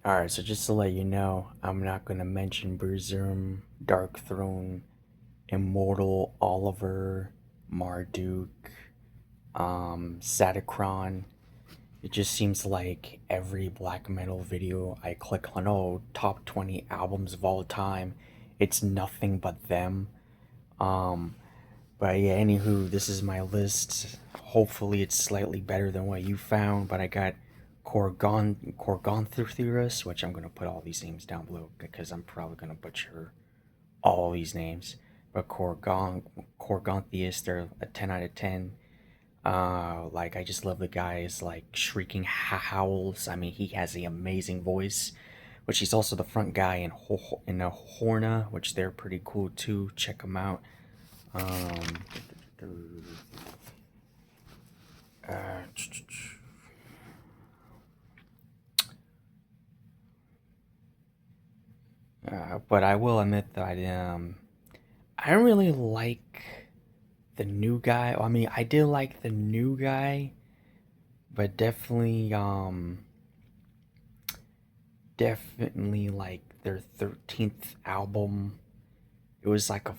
Alright, so just to let you know, I'm not gonna mention Berserum, DarkThrone, Immortal, Ulver, Marduk, Satyricon. It just seems like every black metal video I click on, oh, top 20 albums of all time, it's nothing but them. Um, but yeah, anywho, this is my list. Hopefully, it's slightly better than what you found. But I got Korgonthurus, which I'm gonna put all these names down below because I'm probably gonna butcher all these names. But Korgonthurus, they're a 10 out of 10. Like I just love the guy's like shrieking howls. I mean, he has the amazing voice, which he's also the front guy in a Horna, which they're pretty cool too. Check them out. Um, uh, but I will admit that I don't really like the new guy. I mean, I did like the new guy, but definitely like their 13th album. It was like a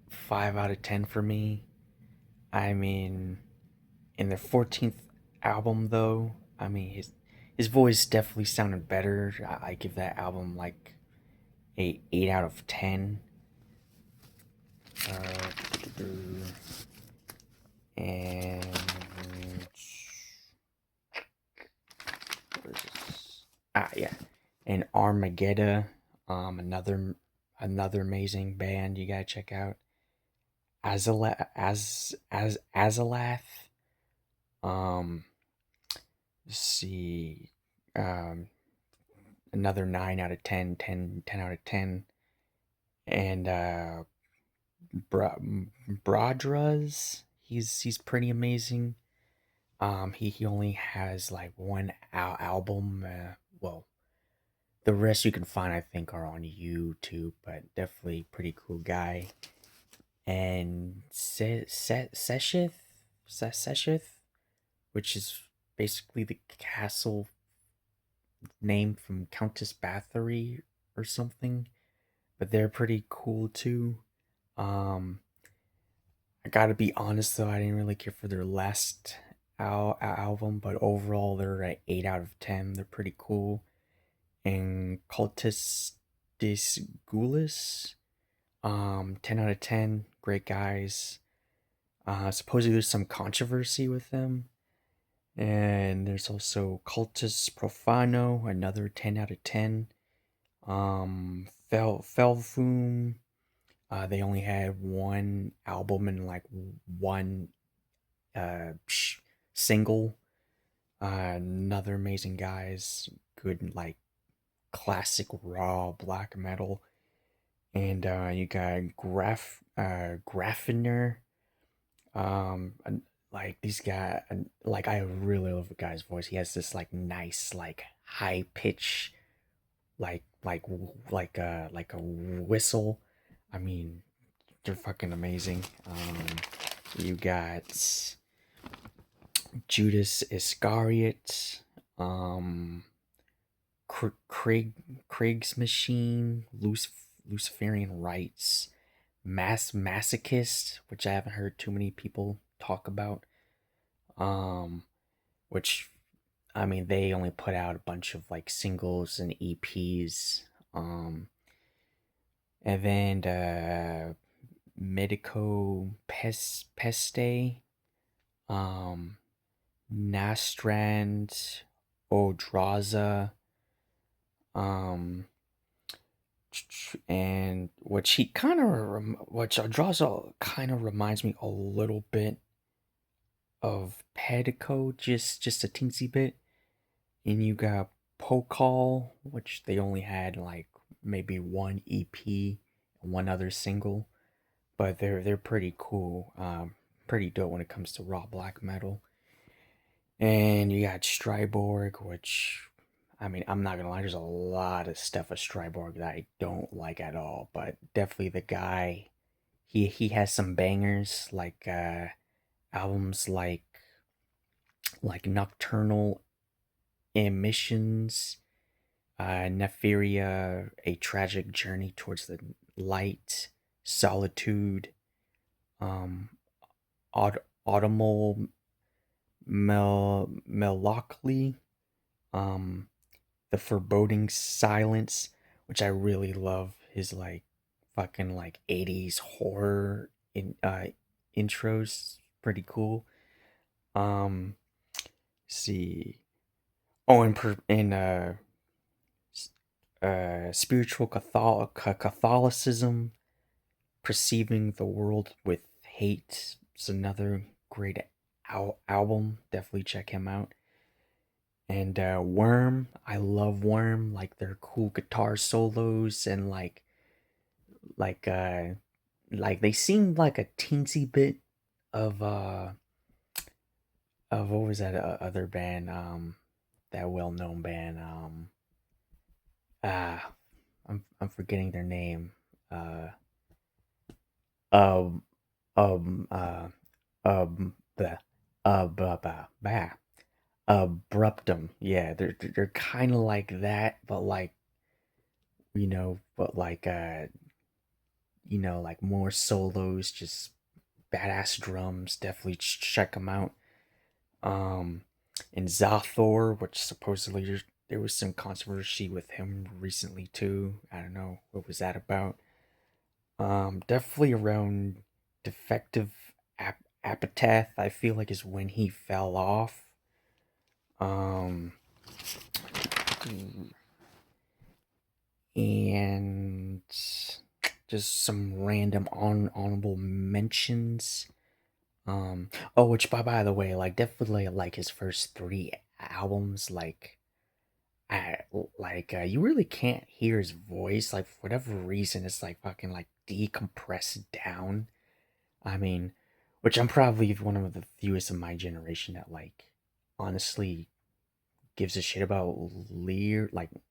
5 out of 10 for me. I mean, in their 14th album though, I mean his voice definitely sounded better. I give that album like a 8 out of 10. Uh, and yeah, and Armagedda, another amazing band you gotta check out. Azelisassath. Um, let's see, um, another 9 out of 10, 10 out of 10, and Bra- Brahdr'uhz. He's pretty amazing. He only has like one album. Well, the rest you can find, I think, are on YouTube, but definitely pretty cool guy. And Csejthe, which is basically the castle name from Countess Bathory or something, but they're pretty cool too. Um, I gotta be honest though, I didn't really care for their last album, but overall they're at 8 out of 10. They're pretty cool. And Cultus Des Ghoules, 10 out of 10. Great guys. Supposedly there's some controversy with them. And there's also Cultus Profano, another 10 out of 10. Felvum, they only had one album and like one uh, single. Another amazing guys, good like classic raw black metal. And you got Grafvitnir. Like these guys, like I really love the guy's voice. He has this like nice, like high pitch, like a whistle. I mean, they're fucking amazing. You got Judas Iscariot, um, Kriegsmaschine, Luciferian Rites, Masochist, which I haven't heard too many people talk about. Um, which I mean, they only put out a bunch of like singles and EPs. And then Medico Peste, um, Naastrand, Odraza, um, and which Odraza kind of reminds me a little bit of Pedico, just a teensy bit. And you got Pokal, which they only had like maybe one EP and one other single, but they're pretty cool, pretty dope when it comes to raw black metal. And you got Stryborg, which I mean I'm not gonna lie, there's a lot of stuff of Stryborg that I don't like at all, but definitely the guy, he has some bangers like albums like Nocturnal Emissions, Neferia, A Tragic Journey Towards the Light, Solitude, um, Autumnal Melancholy, um, The Foreboding Silence, which I really love his like fucking like 80s horror intros. Pretty cool. Um, see. Oh, spiritual Catholicism, Perceiving the World with Hate. It's another great album. Definitely check him out. And Worm, I love Worm. Like their cool guitar solos and like uh like they seem like a teensy bit of what was that other band, that well known band, ah I'm forgetting their name. Uh um um uh the bah, abruptum. Yeah, they're kind of like that, but like but like like more solos, just badass drums. Definitely check them out. Um, and Zathor, which supposedly there was some controversy with him recently too. I don't know what was that about. Definitely around defective epitaph. I feel like is when he fell off. Um, and just some random honorable mentions. Oh, which by the way, like definitely like his first three albums, I you really can't hear his voice, like for whatever reason. It's like fucking like decompressed down. I mean, which I'm probably one of the fewest of my generation that like honestly gives a shit about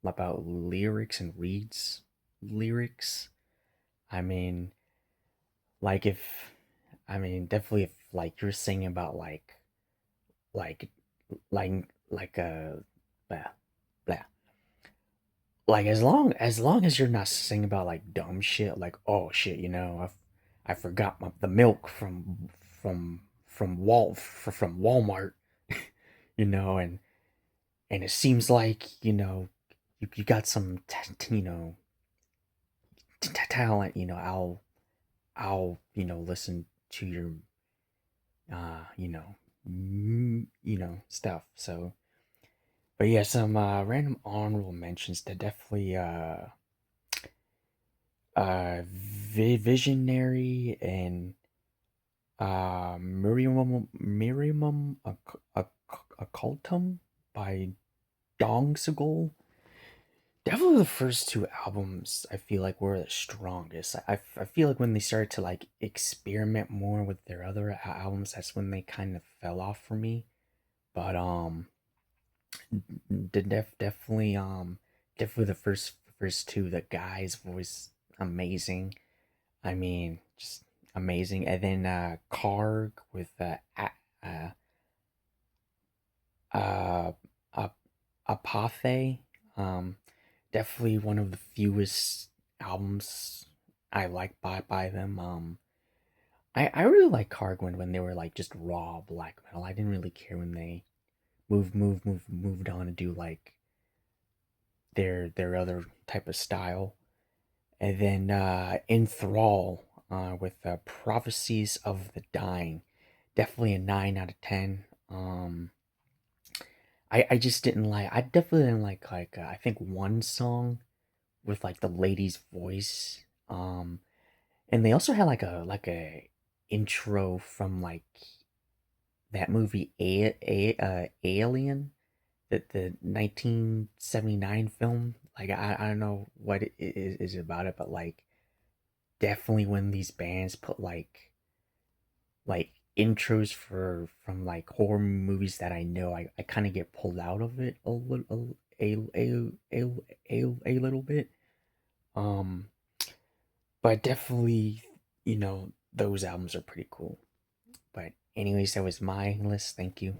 about lyrics and reads lyrics. I mean, like if definitely if like you're singing about like like blah blah, like as long as you're not singing about like dumb shit like, oh shit, I forgot the milk from Walmart, and it seems like you got some talent. I'll listen to your uh you know stuff. So but yeah, some random honorable mentions that definitely Visionary and Miriam Occultum by Dong Segul. Definitely the first two albums I feel like were the strongest. I feel like when they started to like experiment more with their other albums, that's when they kind of fell off for me. But definitely definitely the first two. The guy's voice amazing. I mean, just amazing. And then Karg with uh, uh, Apothe. Um, Definitely one of the fewest albums I like by them. I really like Karg when they were like just raw black metal. I didn't really care when they moved on to do like their other type of style. And then Enthrall with Prophecies of the Dying. Definitely a 9 out of 10. I just didn't like, I definitely didn't like I think one song with like the lady's voice. And they also had like a intro from like that movie Alien, the 1979 film. Like I don't know what it is about it, but like definitely when these bands put like intros from like horror movies that I know, I kind of get pulled out of it a little bit. Um, but definitely, those albums are pretty cool. But anyways, that was my list. Thank you.